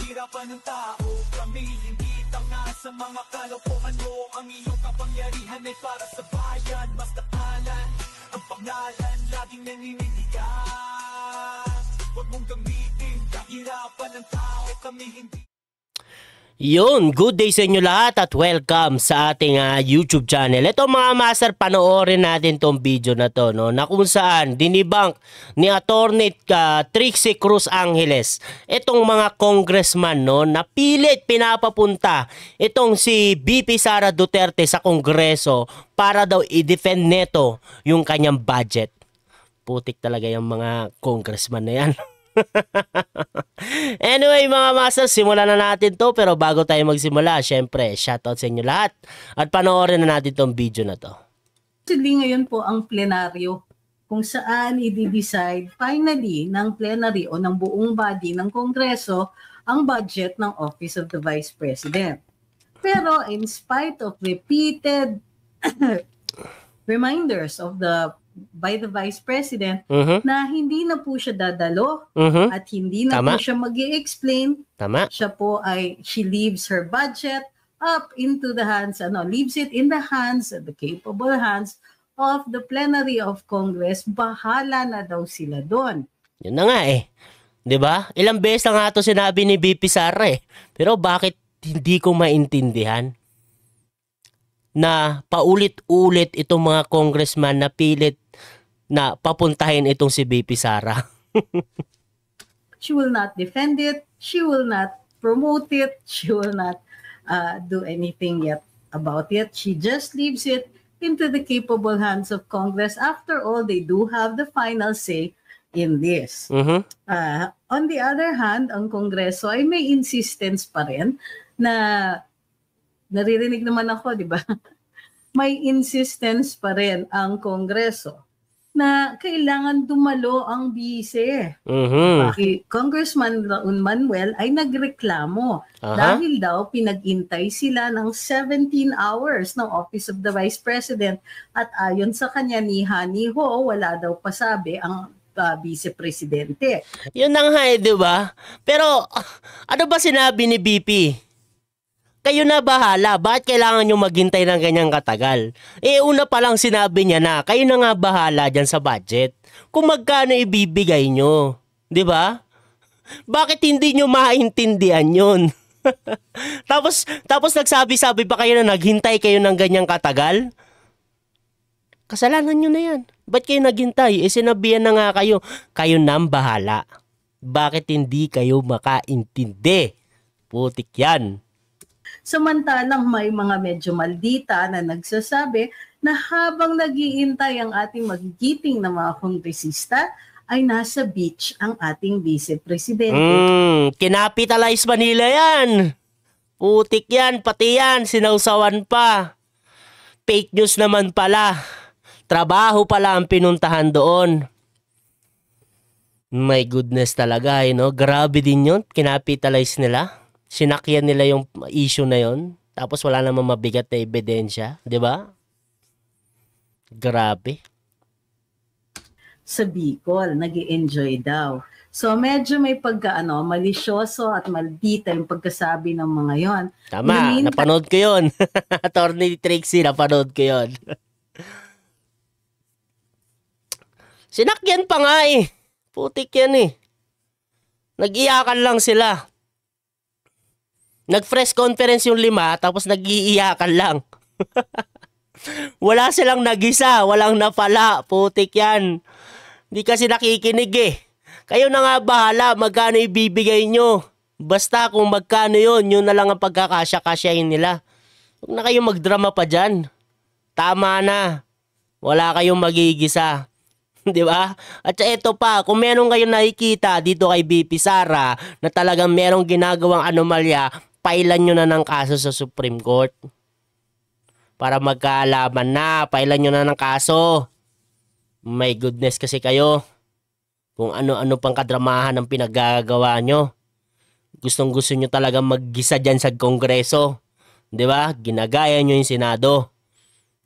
kahirapan ng tao. Kami hindi tanga sa mga kalokohan mo. Ang iyong kapangyarihan ay para sa bayan. Mas takalan ang pangalan, laging naninindigan. Huwag mong gamitin kahirapan ng tao. Kami hindi. Yun, good day sa inyo lahat at welcome sa ating YouTube channel. Ito mga master, panoorin natin tong video na to, no, na kung saan dinibunk ni Attorney Trixie Cruz Angeles itong mga congressman, no, na pilit pinapapunta itong si VP Sara Duterte sa Kongreso para daw i-defend neto yung kanyang budget. Putik talaga yung mga congressman na yan. Anyway mga master, simulan na natin to. Pero bago tayo magsimula, syempre shoutout sa inyo lahat at panoorin na natin tong video na to. Actually ngayon po ang plenaryo kung saan i-decide finally ng plenary o ng buong body ng Kongreso ang budget ng Office of the Vice President. Pero in spite of repeated reminders of by the Vice President na hindi na po siya dadalo at hindi na po siya mag-i-explain. Siya po she leaves her budget up into the hands, leaves it in the hands, the capable hands of the plenary of Congress. Bahala na daw sila doon. Yun na nga eh. 'Di ba? Ilang beses na nga ito sinabi ni VP Sara eh. Pero bakit hindi ko maintindihan na paulit-ulit itong mga congressman na pilit na papuntahin itong si VP Sara? She will not defend it. She will not promote it. She will not do anything yet about it. She just leaves it into the capable hands of Congress. After all, they do have the final say in this. On the other hand, ang Kongreso ay may insistence pa rin na naririnig naman ako, di ba? May insistence pa rin ang Kongreso na kailangan dumalo ang bise. Congressman Raul Manuel ay nagreklamo dahil daw pinag-intay sila ng 17 hours ng Office of the Vice President at ayon sa kanya ni Hani Ho, wala daw pasabi ang Vice Presidente. Yun na nga eh, di ba? Pero ano ba sinabi ni BP? Kayo na bahala. Bakit kailangan nyo maghintay ng ganyang katagal? Eh, una pa lang sinabi niya na, kayo na nga bahala dyan sa budget. Kung magkano ibibigay nyo. Di ba? Bakit hindi nyo maintindihan yun? tapos nagsabi-sabi pa kayo na naghintay kayo ng ganyang katagal? Kasalanan nyo na yan. Ba't kayo naghintay? Eh, sinabihan na nga kayo. Kayo na bahala. Bakit hindi kayo makaintindi? Putik yan. Samantalang may mga medyo maldita na nagsasabi na habang nag-iintay ang ating magigiting na mga kongresista, ay nasa beach ang ating Vice Presidente. Kinapitalize Manila yan. Putik yan, pati yan, sinausawan pa. Fake news naman pala. Trabaho pala ang pinuntahan doon. My goodness talaga, no? Grabe din yun, kinapitalize nila. Sinakyan nila yung issue na yon, tapos wala namang mabigat na ebidensya, di ba? Grabe. Sa Bicol, nag-i-enjoy daw. So medyo may malisyoso at maldita yung pagkasabi ng mga yon. Tama, napanood ko yun. Attorney Trixie, napanood ko yun. Sinakyan pa nga eh. Putik yan eh. Nag-iyakan lang sila. Nag-press conference yung 5, tapos nag-iiyakan lang. Wala silang nagisa, walang napala. Putik yan. Hindi kasi nakikinig eh. Kayo na nga bahala, magkano ibibigay nyo. Basta kung magkano yun, yun na lang ang pagkakasya-kasyahin nila. Huwag na kayong magdrama pa dyan. Tama na. Wala kayong magigisa. Di ba? At ito pa, kung meron kayong nakikita dito kay VP Sara na talagang merong ginagawang anomalya, pailan nyo na ng kaso sa Supreme Court. Para magkaalaman na, pailan nyo na ng kaso. My goodness kasi kayo. Kung ano-ano pang kadramahan ang pinagagawa nyo. Gustong-gusto nyo talagang maggisa dyan sa Kongreso. Di ba? Ginagaya nyo yung Senado.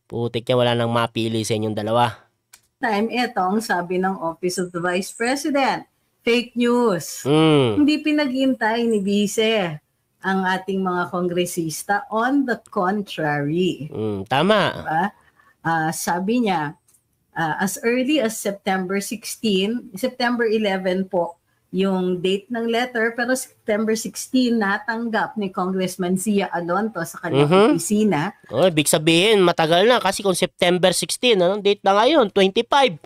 Putik yan, wala nang mapili sa inyong dalawa. Ito ang sabi ng Office of the Vice President. Fake news. Hindi pinaghintay ni Vice ang ating mga kongresista. On the contrary. Tama. Diba? Sabi niya, as early as September 16, September 11 po yung date ng letter, pero September 16 natanggap ni Congressman Zia Alonto sa kanyang opisina. Ibig sabihin, matagal na kasi kung September 16, anong date na ngayon? 25.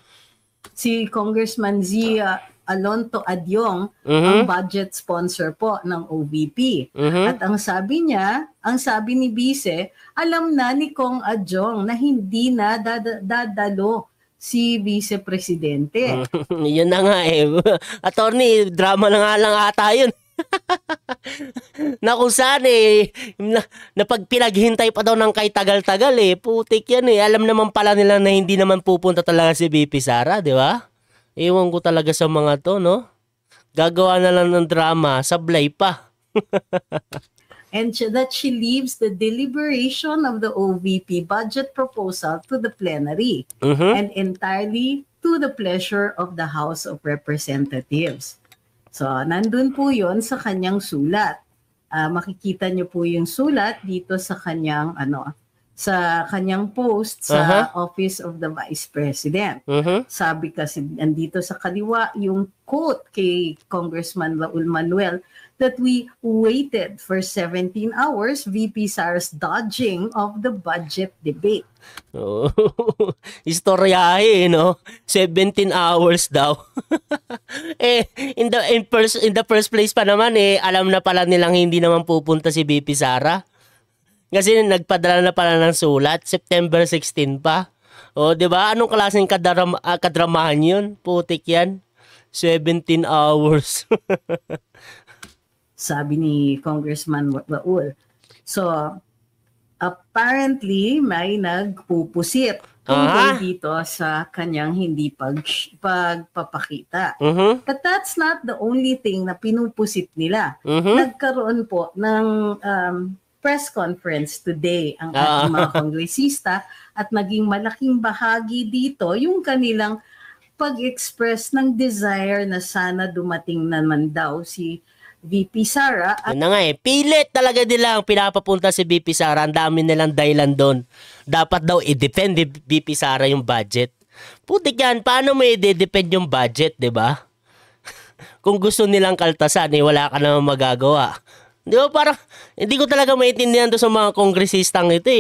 Si Congressman Zia Alonto Adyong ang budget sponsor po ng OVP. At ang sabi niya, ang sabi ni Vice, alam na ni Kong Adyong na hindi na dadalo si Vice Presidente. Yun na nga eh. Attorney, drama na nga lang ata yun. Na kung saan eh, na pag pinaghintay pa daw ng kay tagal-tagal eh, putik yan eh. Alam naman pala nila na hindi naman pupunta talaga si VP Sara, di ba? Ewan ko talaga sa mga to, no? Gagawa na lang ng drama, sablay pa. And that she leaves the deliberation of the OVP budget proposal to the plenary and entirely to the pleasure of the House of Representatives. So, nandun po yon sa kanyang sulat. Makikita niyo po yung sulat dito sa kanyang sa kanyang post sa Office of the Vice President. Sabi kasi andito sa kaliwa yung quote kay Congressman Raul Manuel that we waited for 17 hours VP Sara's dodging of the budget debate. Oh, istoryahe, no? 17 hours daw. In the first place pa naman alam na pala nilang hindi naman pupunta si VP Sara. Kasi nagpadala na pala ng sulat, September 16 pa. O, 'di ba? Anong klaseng kadramahan 'yun? Putik 'yan. 17 hours. Sabi ni Congressman Raul. So, apparently, may nagpupusit tungkol dito sa kanyang hindi pagpapakita. But that's not the only thing na pinupusit nila. Nagkaroon po ng press conference today ang ating mga kongresista at naging malaking bahagi dito yung kanilang pag-express ng desire na sana dumating naman daw si VP Sara. Yun na nga pilit talaga nila ang pinapapunta si VP Sara. Ang dami nilang dahilan doon. Dapat daw i-defend ni VP Sara yung budget. Putik yan, paano mo i-defend yung budget, di ba? Kung gusto nilang kaltasan, wala ka naman magagawa. Di ba, parang, hindi ko talaga maintindihan to sa mga kongresistang ito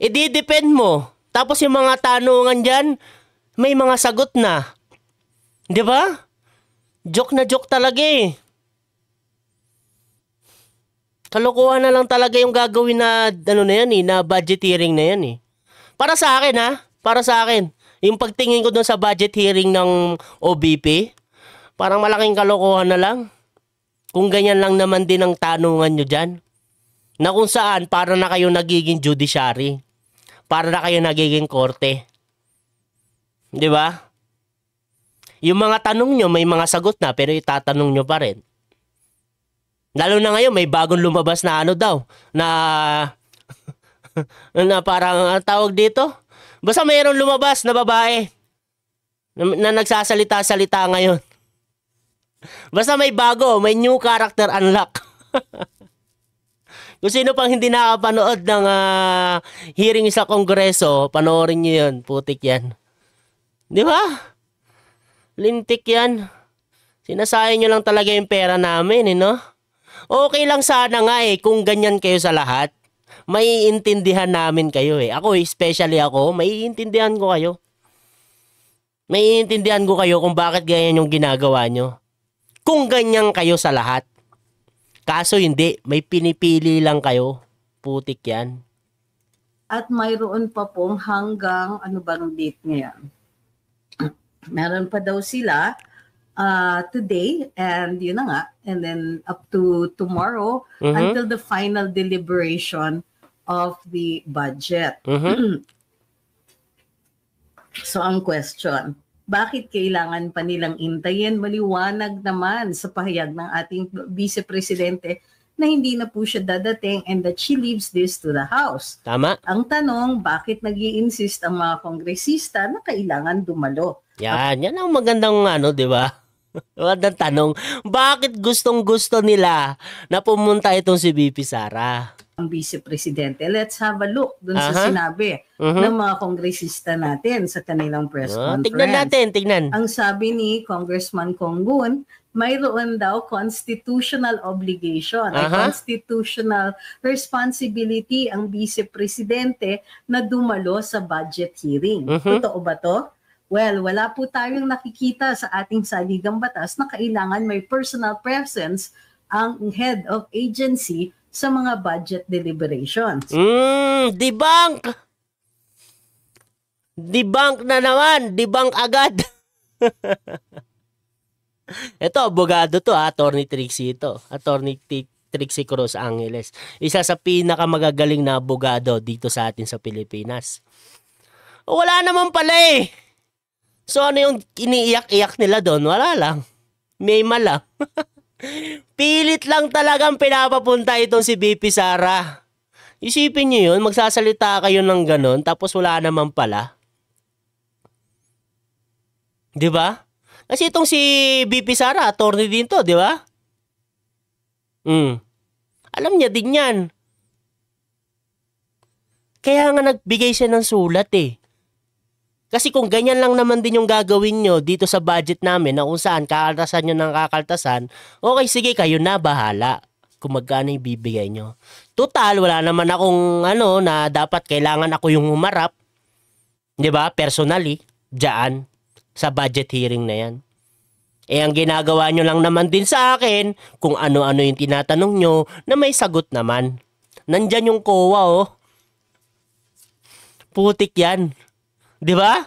I-defend mo. Tapos yung mga tanungan dyan, may mga sagot na. Di ba? Joke na joke talaga Kalokohan na lang talaga yung gagawin na na yan na budget hearing na yan Para sa akin para sa akin. Yung pagtingin ko doon sa budget hearing ng OBP, parang malaking kalokohan na lang. Kung ganyan lang naman din ang tanungan nyo dyan. Na kung saan, para na kayo nagiging judiciary. Para na kayo nagiging korte. Di ba? Yung mga tanong nyo, may mga sagot na, pero itatanong nyo pa rin. Lalo na ngayon, may bagong lumabas na na parang tawag dito. Basta mayroong lumabas na babae na nagsasalita-salita ngayon. Basta may bago, may new character unlock. Kung sino pang hindi nakapanood ng hearing sa Kongreso, panoorin nyo yun. Putik yan. Di ba? Lintik yan. Sinasayang nyo lang talaga yung pera namin, no? Okay lang sana nga kung ganyan kayo sa lahat. Maiintindihan namin kayo Ako especially ako, maiintindihan ko kayo. Maiintindihan ko kayo kung bakit ganyan yung ginagawa nyo. Kung ganyan kayo sa lahat. Kaso hindi, may pinipili lang kayo. Putik yan. At mayroon pa pong hanggang, ano bang date ngayon? Meron pa daw sila today, and yun na nga, and then up to tomorrow until the final deliberation of the budget. So ang question, bakit kailangan pa nilang intayin? Maliwanag naman sa pahayag ng ating Vice Presidente na hindi na po siya dadating and that she leaves this to the House. Tama. Ang tanong, bakit nag-i-insist ang mga kongresista na kailangan dumalo? Yan ang magandang di ba? Magandang tanong, bakit gustong-gusto nila na pumunta itong si VP Sara? Ang Vice Presidente. Let's have a look dun sa Aha. sinabi ng mga kongresista natin sa kanilang press conference. Tignan natin, tignan. Ang sabi ni Congressman Konggun, mayroon daw constitutional obligation, ay Aha. constitutional responsibility ang Vice Presidente na dumalo sa budget hearing. Totoo ba to? Well, wala po tayong nakikita sa ating saligang batas na kailangan may personal presence ang head of agency sa mga budget deliberations. Debunk! Debunk na naman! Debunk agad! Ito, abogado to, Attorney Trixie ito. Attorney Trixie Cruz Angeles. Isa sa pinakamagagaling na abogado dito sa atin sa Pilipinas. Wala naman pala eh! So ano yung iniiyak-iyak nila doon? Wala lang. May mala. Pilit lang talagang pinapapunta itong si VP Sara. Isipin nyo yun, magsasalita kayo ng ganon, tapos wala naman pala. Diba? Kasi itong si VP Sara, attorney din to, diba? Alam niya din yan. Kaya nga nagbigay siya ng sulat eh. Kasi kung ganyan lang naman din yung gagawin nyo dito sa budget namin na kung saan kakaltasan nyo ng kakaltasan, okay, sige, kayo na bahala kung magkano ibibigay nyo. Total, wala naman akong na dapat kailangan ako yung humarap. Diba? Personally, dyan, sa budget hearing na yan. Eh, ang ginagawa nyo lang naman din sa akin, kung ano-ano yung tinatanong nyo, na may sagot naman. Nandyan yung COA, oh. Putik yan. Di ba?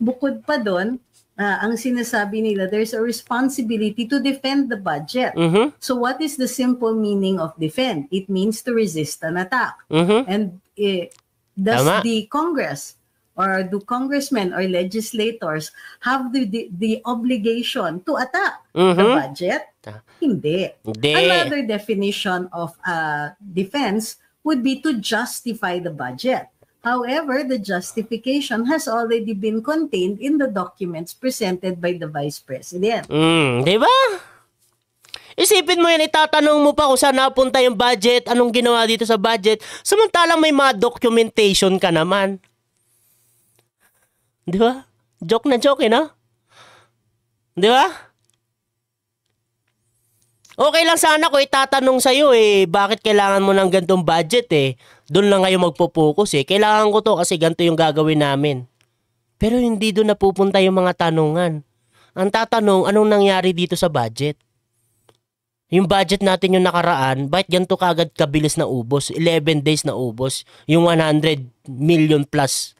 Bukod pa doon, ang sinasabi nila, there's a responsibility to defend the budget. So what is the simple meaning of defend? It means to resist an attack. And does Tama. the Congress or do congressmen or legislators have the obligation to attack the budget? Hindi. Hindi. Another definition of defense would be to justify the budget. However, the justification has already been contained in the documents presented by the Vice President. Di ba? Isipin mo yan, itatanong mo pa kung saan napunta yung budget, anong ginawa dito sa budget, samantalang may mga documentation ka naman. Di ba? Joke na joke, no? Di ba? Okay lang sana ko itatanong sa'yo bakit kailangan mo ng gantong budget Doon lang kayo magpo-focus Kailangan ko to kasi ganito yung gagawin namin. Pero hindi doon napupunta yung mga tanungan. Ang tatanong, anong nangyari dito sa budget? Yung budget natin yung nakaraan, bakit ganito kagad kabilis na ubos? 11 days na ubos. Yung 100 million plus.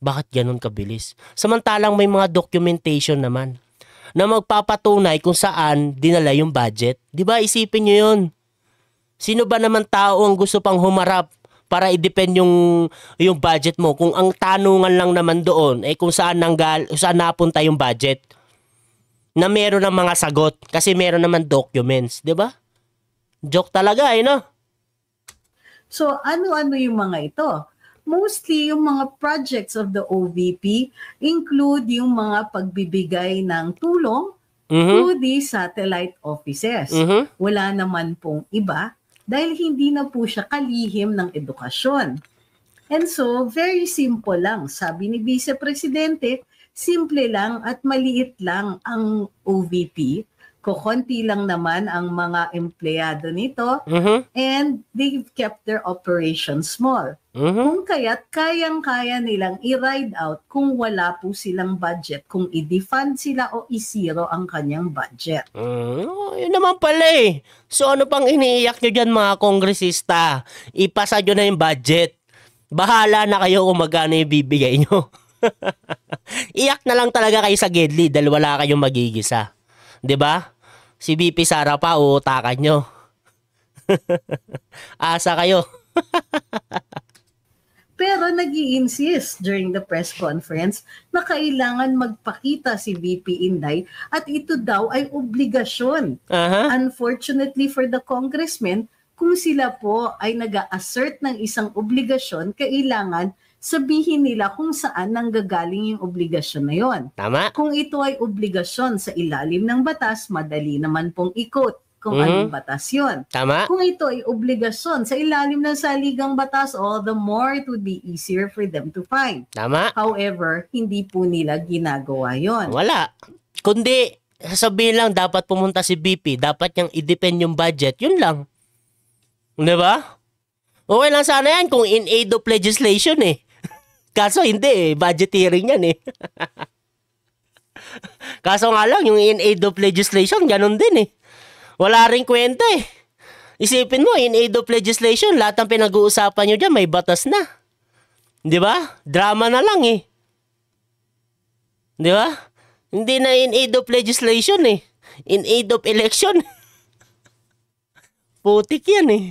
Bakit ganun kabilis? Samantalang may mga documentation naman na magpapatunay kung saan dinala yung budget. Di ba? Isipin nyo yun. Sino ba naman tao ang gusto pang humarap para i-depend yung budget mo? Kung ang tanungan lang naman doon kung saan napunta yung budget. Na meron ng mga sagot kasi meron naman documents. Di ba? Joke talaga no? So ano-ano yung mga ito? Mostly, yung mga projects of the OVP include yung mga pagbibigay ng tulong to the satellite offices. Wala naman pong iba dahil hindi na po siya kalihim ng edukasyon. And so, very simple lang. Sabi ni Vice Presidente, simple lang at maliit lang ang OVP. Kukunti lang naman ang mga empleyado nito and they've kept their operations small. Kung kaya't kayang-kaya nilang i-ride out kung wala po silang budget, kung i-defund sila o i-zero ang kanyang budget. Yun naman pala So ano pang iniiyak nyo dyan mga kongresista? Ipasa nyo na yung budget. Bahala na kayo kung magkano ibibigay nyo. Iyak na lang talaga kayo sa Gedli dahil wala kayong magigisa. 'Di ba? Si VP Sara pa uutakan nyo. Asa kayo. Pero nag-i-insist during the press conference na kailangan magpakita si VP Inday at ito daw ay obligasyon. Unfortunately for the congressmen, kung sila po ay nag-assert ng isang obligasyon, kailangan sabihin nila kung saan nanggagaling yung obligasyon na yon. Tama. Kung ito ay obligasyon sa ilalim ng batas, madali naman pong ikot kung anong batas yun. Tama. Kung ito ay obligasyon sa ilalim ng saligang batas, all the more it would be easier for them to find. Tama. However, hindi po nila ginagawa yon. Wala. Kundi, sasabihin lang, dapat pumunta si BP, dapat niyang i-depend yung budget, yun lang. Di ba? Okay lang sana yan kung in aid of legislation eh. Kaso hindi eh, budgeteering yan eh. Kaso nga lang, yung in aid of legislation, ganun din eh. Wala rin kwenta eh. Isipin mo, in aid of legislation, lahat ng pinag-uusapan nyo dyan, may batas na. Di ba? Drama na lang eh. Di ba? Hindi na in aid of legislation eh. In aid of election. Putik yan eh.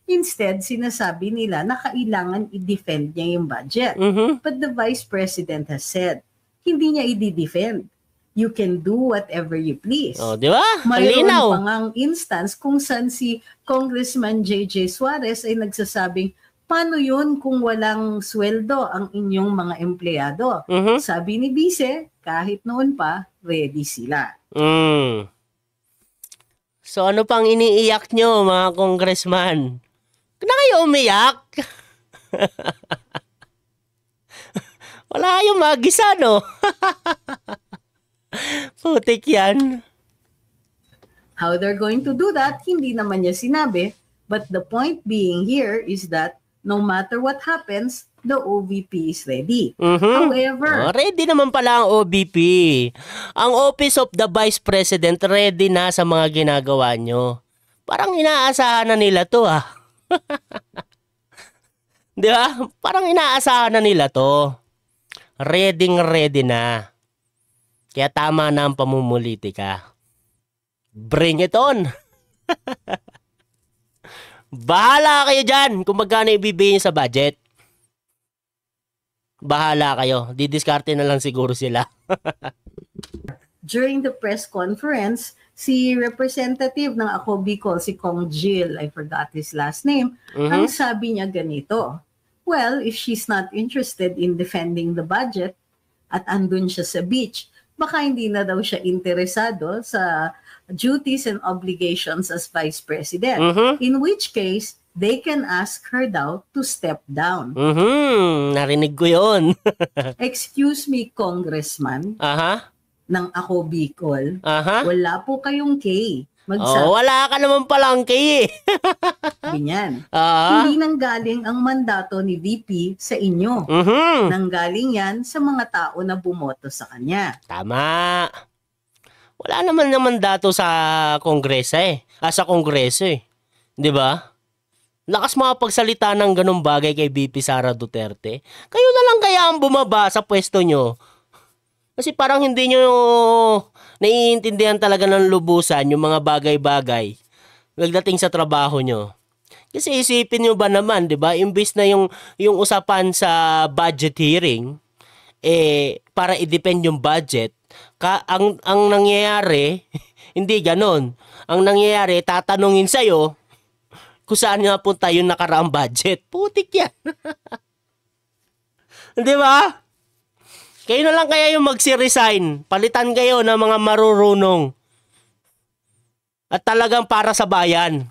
Instead, sinasabi nila na kailangan i-defend niya yung budget. But the Vice President has said, hindi niya i-defend. You can do whatever you please. Oh, di ba? Mayroon Malinaw. pa ngang instance kung saan si Congressman J.J. Suarez ay nagsasabing, paano yun kung walang sweldo ang inyong mga empleyado? Sabi ni Vice, kahit noon pa, ready sila. So ano pang iniiyak nyo mga congressman? Na kayo umiyak? Wala kayong magisa, no? Putik yan. How they're going to do that, hindi naman niya sinabi. But the point being here is that no matter what happens, the OVP is ready. However, ready naman pala ang OVP. Ang Office of the Vice President ready na sa mga ginagawa nyo. Parang inaasahan na nila to ah. Di ba? Parang inaasahan na nila to. Ready na. Kaya tama na ang pamumulitika. Bring it on. Bahala kayo dyan kung magkano ibibigay sa budget. Bahala kayo. Didiskarte na lang siguro sila. during the press conference, si representative ng Ako Bicol, si Kong Jill, I forgot his last name, ang sabi niya ganito, well, if she's not interested in defending the budget at andun siya sa beach, baka hindi na daw siya interesado sa duties and obligations as Vice President. In which case, they can ask her daw to step down. Narinig ko yun. Excuse me, Congressman, ng Ako Bicol, wala po kayong K. Wala ka naman palang K eh. Ganyan. Hindi nanggaling ang mandato ni VP sa inyo. Nanggaling yan sa mga tao na bumoto sa kanya. Tama. Wala naman mandato sa Kongreso eh. Sa Kongreso eh. Di ba? Lakas makapagsalita ng ganung bagay kay VP Sara Duterte. Kayo na lang kaya ang bumaba sa pwesto nyo. Kasi parang hindi nyo naiintindihan talaga ng lubusan yung mga bagay-bagay pagdating sa trabaho nyo. Kasi isipin nyo ba naman, di ba? Imbis na yung usapan sa budget hearing, para i-depend yung budget, ang nangyayari, hindi ganon. Ang nangyayari, tatanungin sa'yo kung saan nga punta yung nakaraang budget. Putik yan. Di ba? Kayo na lang kaya yung magsi-resign. Palitan kayo ng mga marurunong. At talagang para sa bayan.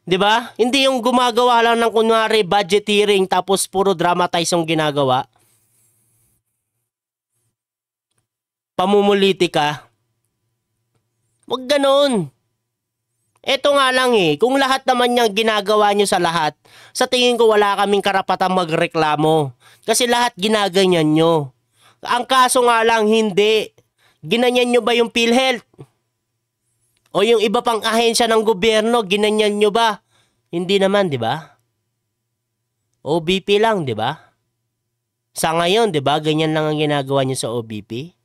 'Di ba? Hindi yung gumagawa lang ng kunwari budget hearing tapos puro dramatize yung ginagawa. Pamumulitika. Wag ganon. Eto nga lang kung lahat naman niyang ginagawa niyo sa lahat, sa tingin ko wala kaming karapatang magreklamo. Kasi lahat ginaganyan niyo. Ang kaso nga lang, hindi. Ginanyan nyo ba yung PhilHealth? O yung iba pang ahensya ng gobyerno, ginanyan nyo ba? Hindi naman, di ba? OBP lang, di ba? Sa ngayon, di ba? Ganyan lang ang ginagawa nyo sa OBP.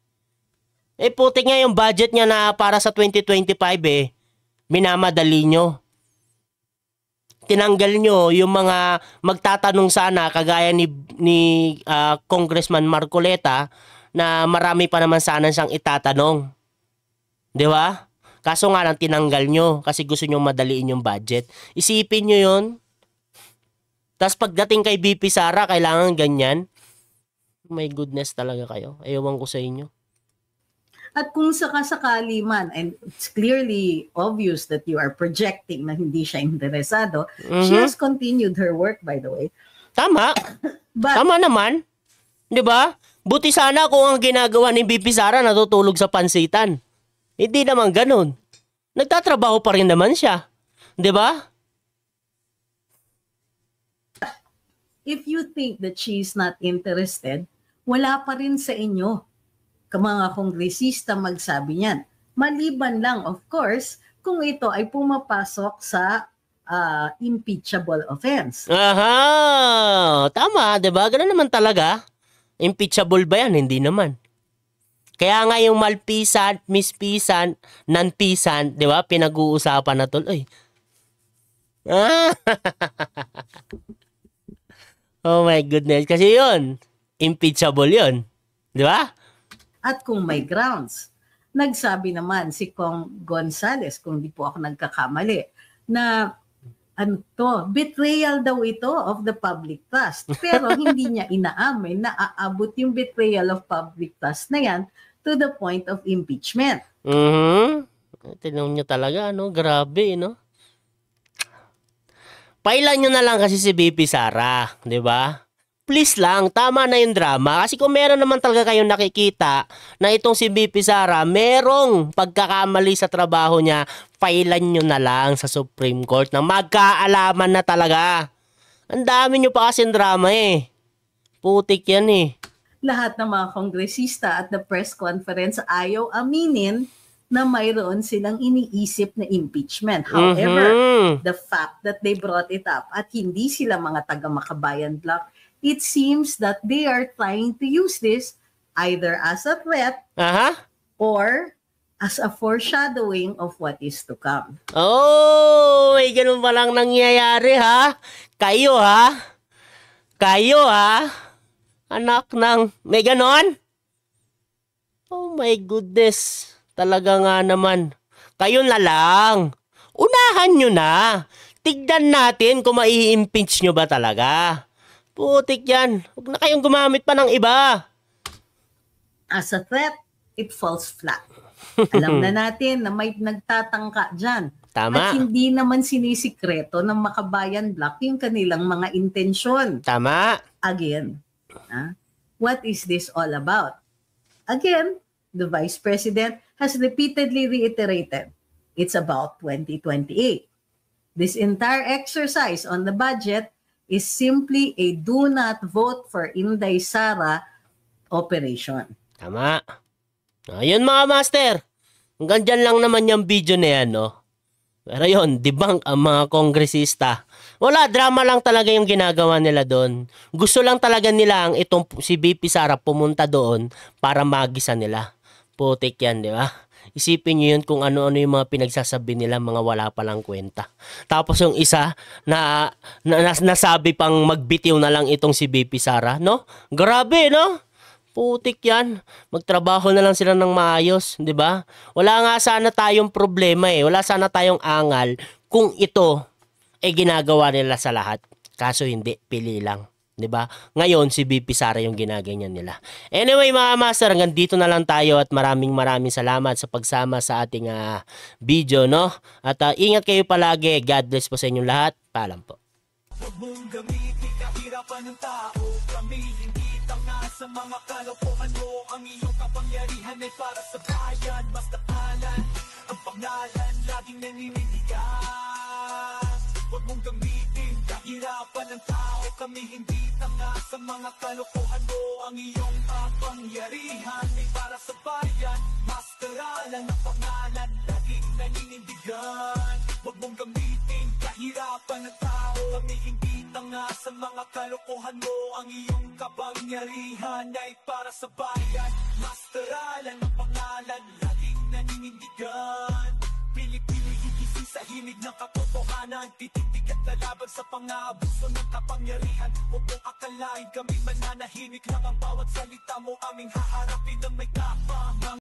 Putik nga yung budget niya na para sa 2025 minamadali nyo. Tinanggal nyo yung mga magtatanong sana kagaya ni Congressman Marcoleta na marami pa naman sana siyang itatanong. Di ba? Kaso nga lang tinanggal nyo kasi gusto nyo madaliin yung budget. Isipin nyo yun. Tas pagdating kay BP Sara, kailangan ganyan. My goodness talaga kayo. Ewan ko sa inyo. At kung sakasakali man, and it's clearly obvious that you are projecting na hindi siya interesado, she has continued her work, by the way. Tama. But, Tama naman. 'Di ba? Buti sana kung ang ginagawa ni BP Sara natutulog sa pansitan. Hindi naman ganun. Nagtatrabaho pa rin naman siya. 'Di ba? if you think that she's not interested, wala pa rin sa inyo mga kongresista magsabi niyan. Maliban lang, of course, kung ito ay pumapasok sa impeachable offense. Aha! Tama, diba? Ganun naman talaga. Impeachable ba yan? Hindi naman. Kaya nga yung malpisant, mispisant, non-pisant, diba? Pinag-uusapan na tuloy. Oh my goodness. Kasi yun, impeachable yun. Diba? At kung may grounds, nagsabi naman si Kong Gonzales, kung di po ako nagkakamali, na betrayal daw ito of the public trust. Pero hindi niya inaamin na aabot yung betrayal of public trust na yan to the point of impeachment. Tinanong niyo talaga, no? Grabe, no? Pailan nyo na lang kasi si BP Sara, di ba? Please lang, tama na yung drama. Kasi kung meron naman talaga kayong nakikita na itong si BP Sara, merong pagkakamali sa trabaho niya, pailan nyo na lang sa Supreme Court na magkaalaman na talaga. Ang dami nyo pa kasi drama eh. Putik yan eh. Lahat ng mga kongresista at the press conference ayaw aminin na mayroon silang iniisip na impeachment. However, the fact that they brought it up at hindi sila mga taga-Makabayan bloc, it seems that they are trying to use this either as a threat or as a foreshadowing of what is to come. Oh, may ganun palang nangyayari ha? Kayo ha? Kayo ha? Anak ng... May ganon? Oh my goodness. Talaga nga naman. Kayo na lang. Unahan nyo na. Tignan natin kung mai-impeach nyo ba talaga. Putik yan. Huwag na kayong gumamit pa ng iba. As a threat, it falls flat. Alam na natin na may nagtatangka dyan. Tama. At hindi naman sinisikreto ng Makabayan bloc yung kanilang mga intensyon. Tama. Again, what is this all about? Again, the Vice President has repeatedly reiterated it's about 2028. This entire exercise on the budget is simply a do not vote for Inday Sara operation. Tama. Ayun mga master. Hanggang dyan lang naman yung video na yan, no? Pero yun, debunk ang mga kongresista. Wala, drama lang talaga yung ginagawa nila doon. Gusto lang talaga nila ang itong si BP Sara pumunta doon para magisa nila. Putik yan, di ba? Isipin nyo yun kung ano-ano yung mga pinagsasabi nila, mga wala palang kwenta. Tapos yung isa na nasabi pang magbitiw na lang itong si BP Sara, no? Grabe, no? Putik yan. Magtrabaho na lang sila ng maayos, di ba? Wala nga sana tayong problema eh. Wala sana tayong angal kung ito ay ginagawa nila sa lahat. Kaso hindi, pili lang. Diba? Ngayon, si BP Sara yung ginaganyan nila. Anyway, mga master, hanggang dito na lang tayo at maraming salamat sa pagsama sa ating video, no? At ingat kayo palagi. God bless po sa inyong lahat. Paalam po. Huwag mong gamitin kahirapan ng tao. Kami hindi tanga sa mga kalokohan mo. Ang iyong kapangyarihan ay para sa bayan. Basta kalan, ang pangalan, laging naninindigan. Huwag mong gamitin kahirapan ng tao. Kami hindi tanga sa mga kalokohan mo. Ang iyong kapangyarihan ay para sa bayan. Masteralan ang pangalan, laging naninindigan. Huwag mong gamitin kahirapan ng tao. Kami hindi tanga sa mga kalokohan mo. Ang iyong kapangyarihan ay para sa bayan. Masteralan ang pangalan, laging naninindigan. Pilipino higising sa himig ng katotohanan. Tititig at lalaban sa pang-aabuso ng kapangyarihan. Huwag mong akalain kami mananahimik lang. Ang bawat salita mo aming haharapin ng may kapang.